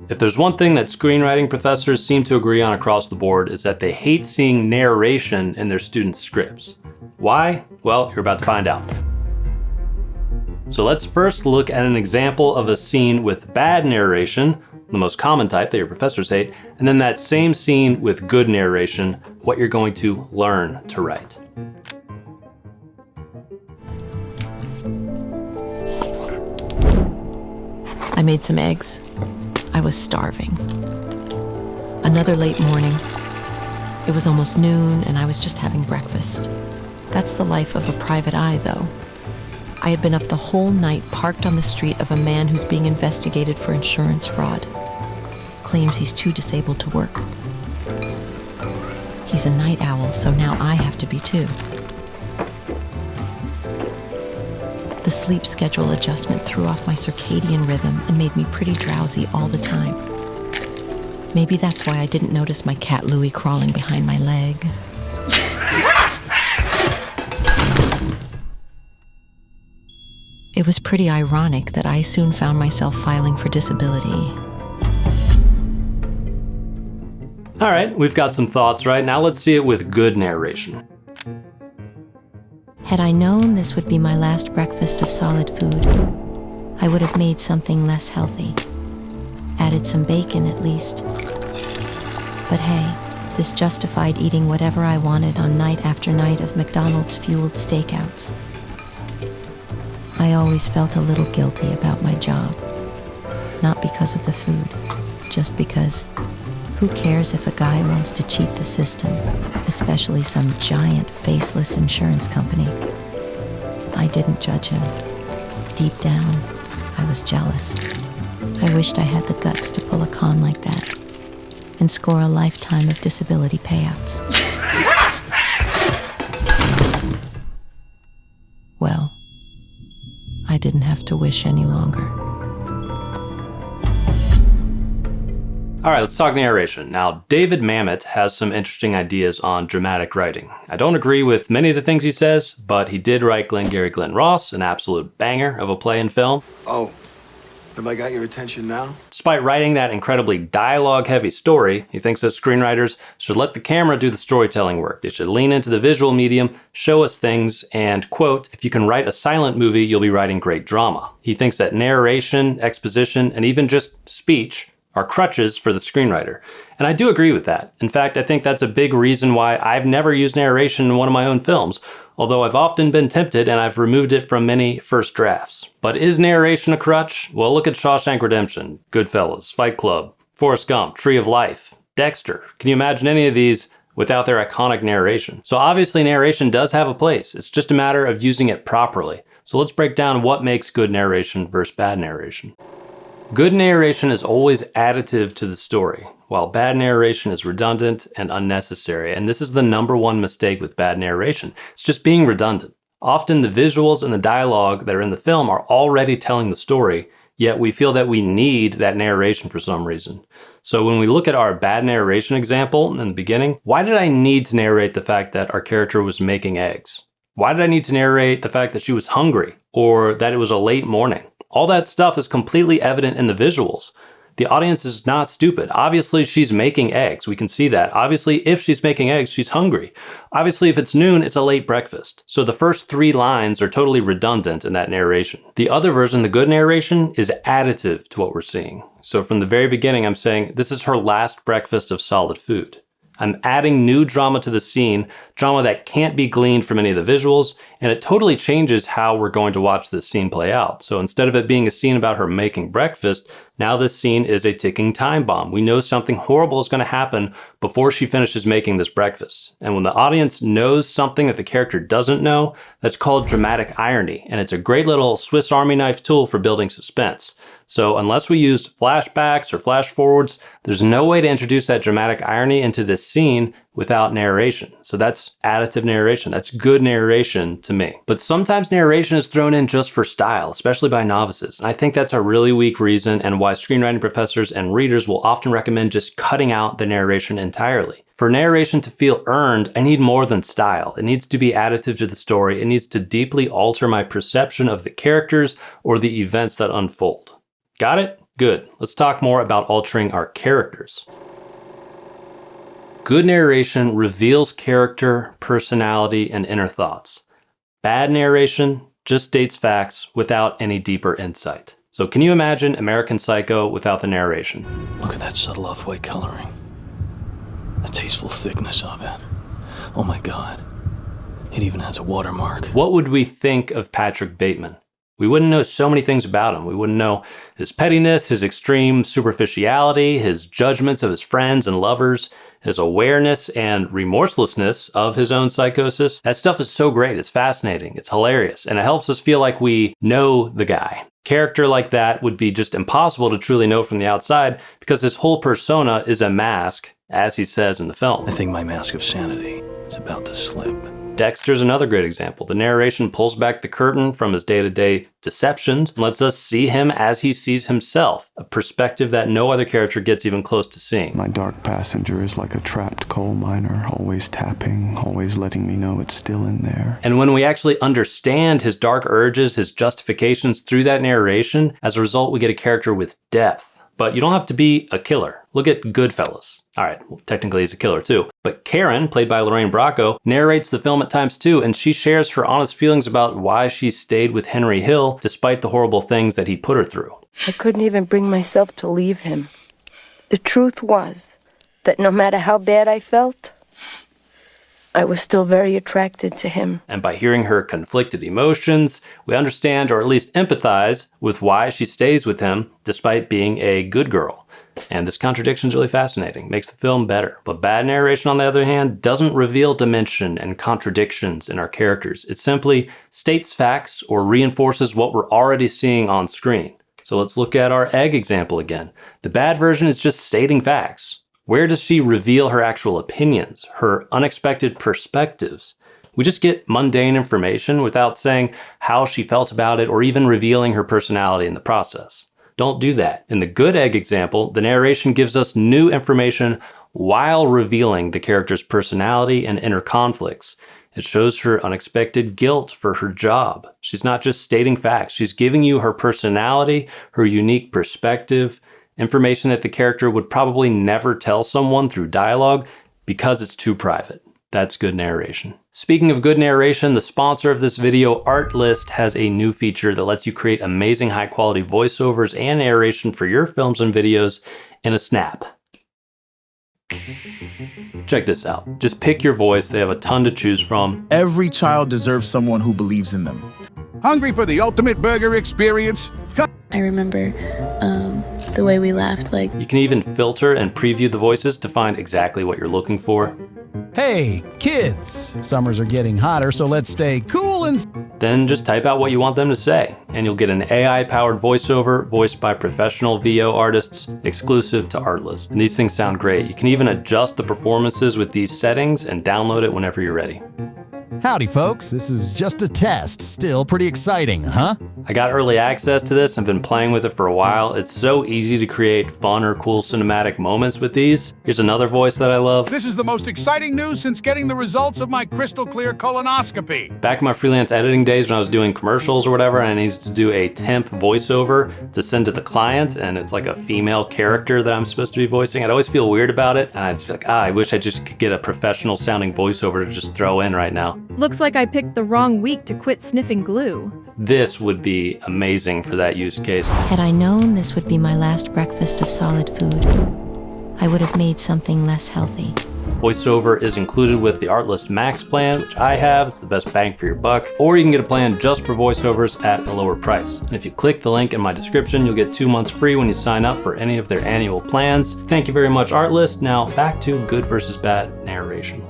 If there's one thing that screenwriting professors seem to agree on across the board, is that they hate seeing narration in their students' scripts. Why? Well, you're about to find out. So let's first look at an example of a scene with bad narration, the most common type that your professors hate, and then that same scene with good narration, what you're going to learn to write. I made some eggs. I was starving. Another late morning. It was almost noon and I was just having breakfast. That's the life of a private eye, though. I had been up the whole night parked on the street of a man who's being investigated for insurance fraud. Claims he's too disabled to work. He's a night owl, so now I have to be too. The sleep schedule adjustment threw off my circadian rhythm and made me pretty drowsy all the time. Maybe that's why I didn't notice my cat Louie crawling behind my leg. It was pretty ironic that I soon found myself filing for disability. All right, we've got some thoughts, right? Now let's see it with good narration. Had I known this would be my last breakfast of solid food, I would have made something less healthy. Added some bacon at least. But hey, this justified eating whatever I wanted on night after night of McDonald's-fueled stakeouts. I always felt a little guilty about my job. Not because of the food, just because who cares if a guy wants to cheat the system, especially some giant faceless insurance company? I didn't judge him. Deep down, I was jealous. I wished I had the guts to pull a con like that and score a lifetime of disability payouts. Well, I didn't have to wish any longer. All right, let's talk narration. Now, David Mamet has some interesting ideas on dramatic writing. I don't agree with many of the things he says, but he did write Glengarry Glen Ross, an absolute banger of a play and film. Oh, have I got your attention now? Despite writing that incredibly dialogue-heavy story, he thinks that screenwriters should let the camera do the storytelling work. They should lean into the visual medium, show us things, and, quote, if you can write a silent movie, you'll be writing great drama. He thinks that narration, exposition, and even just speech are crutches for the screenwriter. And I do agree with that. In fact, I think that's a big reason why I've never used narration in one of my own films, although I've often been tempted and I've removed it from many first drafts. But is narration a crutch? Well, look at Shawshank Redemption, Goodfellas, Fight Club, Forrest Gump, Tree of Life, Dexter. Can you imagine any of these without their iconic narration? So obviously narration does have a place. It's just a matter of using it properly. So let's break down what makes good narration versus bad narration. Good narration is always additive to the story, while bad narration is redundant and unnecessary. And this is the number one mistake with bad narration. It's just being redundant. Often the visuals and the dialogue that are in the film are already telling the story, yet we feel that we need that narration for some reason. So when we look at our bad narration example in the beginning, why did I need to narrate the fact that our character was making eggs? Why did I need to narrate the fact that she was hungry or that it was a late morning? All that stuff is completely evident in the visuals. The audience is not stupid. Obviously, she's making eggs. We can see that. Obviously, if she's making eggs, she's hungry. Obviously, if it's noon, it's a late breakfast. So the first 3 lines are totally redundant in that narration. The other version, the good narration, is additive to what we're seeing. So from the very beginning, I'm saying this is her last breakfast of solid food. I'm adding new drama to the scene, drama that can't be gleaned from any of the visuals, and it totally changes how we're going to watch this scene play out. So instead of it being a scene about her making breakfast, now this scene is a ticking time bomb. We know something horrible is going to happen before she finishes making this breakfast. And when the audience knows something that the character doesn't know, that's called dramatic irony, and it's a great little Swiss Army knife tool for building suspense. So unless we used flashbacks or flash forwards, there's no way to introduce that dramatic irony into this scene without narration. So that's additive narration. That's good narration to me. But sometimes narration is thrown in just for style, especially by novices. And I think that's a really weak reason and why screenwriting professors and readers will often recommend just cutting out the narration entirely. For narration to feel earned, I need more than style. It needs to be additive to the story. It needs to deeply alter my perception of the characters or the events that unfold. Got it? Good. Let's talk more about altering our characters. Good narration reveals character, personality, and inner thoughts. Bad narration just states facts without any deeper insight. So can you imagine American Psycho without the narration? Look at that subtle off-white coloring. The tasteful thickness of it. Oh my God. It even has a watermark. What would we think of Patrick Bateman? We wouldn't know so many things about him. We wouldn't know his pettiness, his extreme superficiality, his judgments of his friends and lovers, his awareness and remorselessness of his own psychosis. That stuff is so great. It's fascinating. It's hilarious. And it helps us feel like we know the guy. Character like that would be just impossible to truly know from the outside because his whole persona is a mask, as he says in the film. I think my mask of sanity is about to slip. Dexter's another great example. The narration pulls back the curtain from his day-to-day deceptions and lets us see him as he sees himself, a perspective that no other character gets even close to seeing. My dark passenger is like a trapped coal miner, always tapping, always letting me know it's still in there. And when we actually understand his dark urges, his justifications through that narration, as a result, we get a character with depth. But you don't have to be a killer. Look at Goodfellas. All right, well, technically he's a killer too. But Karen, played by Lorraine Bracco, narrates the film at times too, and she shares her honest feelings about why she stayed with Henry Hill despite the horrible things that he put her through. I couldn't even bring myself to leave him. The truth was that no matter how bad I felt, I was still very attracted to him. And by hearing her conflicted emotions, we understand or at least empathize with why she stays with him despite being a good girl. And this contradiction is really fascinating, makes the film better. But bad narration, on the other hand, doesn't reveal dimension and contradictions in our characters. It simply states facts or reinforces what we're already seeing on screen. So let's look at our egg example again. The bad version is just stating facts. Where does she reveal her actual opinions, her unexpected perspectives? We just get mundane information without saying how she felt about it or even revealing her personality in the process. Don't do that. In the good egg example, the narration gives us new information while revealing the character's personality and inner conflicts. It shows her unexpected guilt for her job. She's not just stating facts, she's giving you her personality, her unique perspective, information that the character would probably never tell someone through dialogue because it's too private. That's good narration. Speaking of good narration, the sponsor of this video, Artlist, has a new feature that lets you create amazing high quality voiceovers and narration for your films and videos in a snap. Check this out. Just pick your voice. They have a ton to choose from. Every child deserves someone who believes in them. Hungry for the ultimate burger experience? I remember the way we laughed, like... You can even filter and preview the voices to find exactly what you're looking for. Hey, kids! Summers are getting hotter, so let's stay cool and... Then just type out what you want them to say, and you'll get an AI-powered voiceover voiced by professional VO artists exclusive to Artlist. And these things sound great. You can even adjust the performances with these settings and download it whenever you're ready. Howdy, folks. This is just a test. Still pretty exciting, huh? I got early access to this and been playing with it for a while. It's so easy to create fun or cool cinematic moments with these. Here's another voice that I love. This is the most exciting news since getting the results of my crystal clear colonoscopy. Back in my freelance editing days when I was doing commercials or whatever, and I needed to do a temp voiceover to send to the client, and it's like a female character that I'm supposed to be voicing. I'd always feel weird about it, and I'd just be like, I wish I just could get a professional sounding voiceover to just throw in right now. Looks like I picked the wrong week to quit sniffing glue. This would be amazing for that use case. Had I known this would be my last breakfast of solid food, I would have made something less healthy. Voiceover is included with the Artlist Max plan, which I have. It's the best bang for your buck. Or you can get a plan just for voiceovers at a lower price. And if you click the link in my description, you'll get 2 months free when you sign up for any of their annual plans. Thank you very much, Artlist. Now back to good versus bad narration.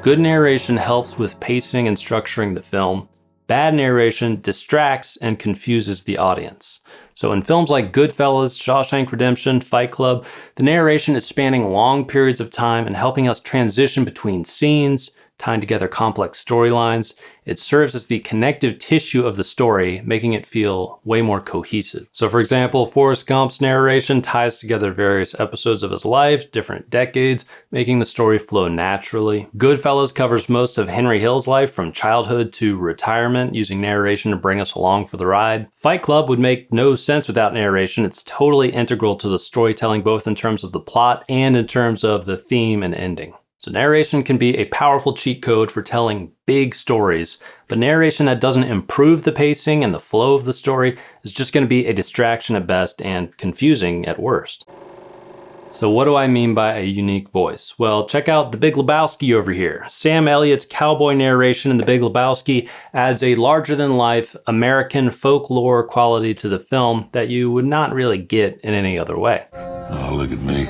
Good narration helps with pacing and structuring the film. Bad narration distracts and confuses the audience. So in films like Goodfellas, Shawshank Redemption, Fight Club, the narration is spanning long periods of time and helping us transition between scenes, tying together complex storylines. It serves as the connective tissue of the story, making it feel way more cohesive. So for example, Forrest Gump's narration ties together various episodes of his life, different decades, making the story flow naturally. Goodfellas covers most of Henry Hill's life from childhood to retirement, using narration to bring us along for the ride. Fight Club would make no sense without narration. It's totally integral to the storytelling, both in terms of the plot and in terms of the theme and ending. So narration can be a powerful cheat code for telling big stories, but narration that doesn't improve the pacing and the flow of the story is just going to be a distraction at best and confusing at worst. So what do I mean by a unique voice? Well, check out The Big Lebowski over here. Sam Elliott's cowboy narration in The Big Lebowski adds a larger-than-life American folklore quality to the film that you would not really get in any other way. Oh, look at me.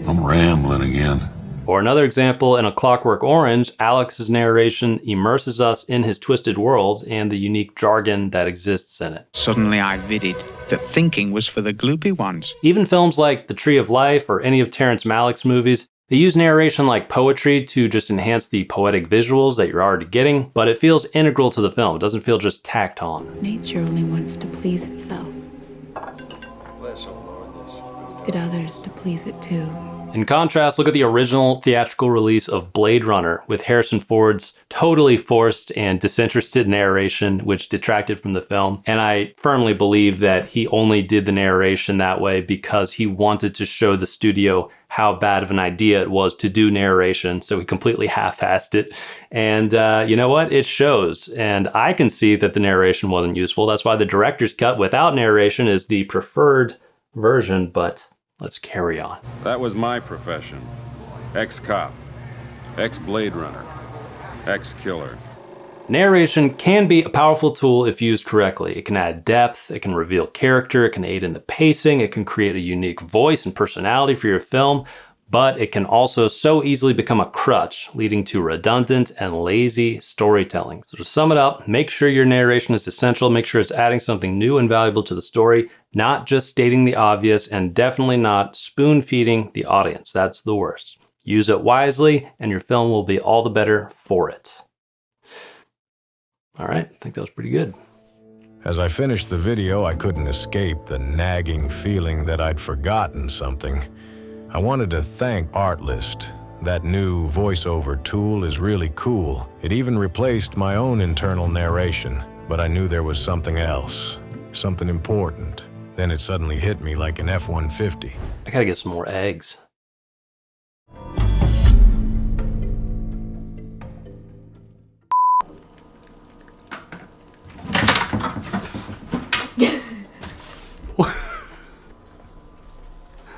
I'm rambling again. Or another example, in A Clockwork Orange, Alex's narration immerses us in his twisted world and the unique jargon that exists in it. Suddenly I vidded that thinking was for the gloopy ones. Even films like The Tree of Life or any of Terrence Malick's movies, they use narration like poetry to just enhance the poetic visuals that you're already getting, but it feels integral to the film. It doesn't feel just tacked on. Nature only wants to please itself. Get others to please it too. In contrast, look at the original theatrical release of Blade Runner with Harrison Ford's totally forced and disinterested narration, which detracted from the film. And I firmly believe that he only did the narration that way because he wanted to show the studio how bad of an idea it was to do narration, so he completely half-assed it. And you know what? It shows. And I can see that the narration wasn't useful. That's why the director's cut without narration is the preferred version, but let's carry on. That was my profession. Ex-cop, ex-Blade Runner, ex-killer. Narration can be a powerful tool if used correctly. It can add depth, it can reveal character, it can aid in the pacing, it can create a unique voice and personality for your film, but it can also so easily become a crutch, leading to redundant and lazy storytelling. So to sum it up, make sure your narration is essential, make sure it's adding something new and valuable to the story, not just stating the obvious, and definitely not spoon-feeding the audience. That's the worst. Use it wisely, and your film will be all the better for it. All right, I think that was pretty good. As I finished the video, I couldn't escape the nagging feeling that I'd forgotten something. I wanted to thank Artlist. That new voiceover tool is really cool. It even replaced my own internal narration, but I knew there was something else, something important. Then it suddenly hit me like an F-150. I gotta get some more eggs.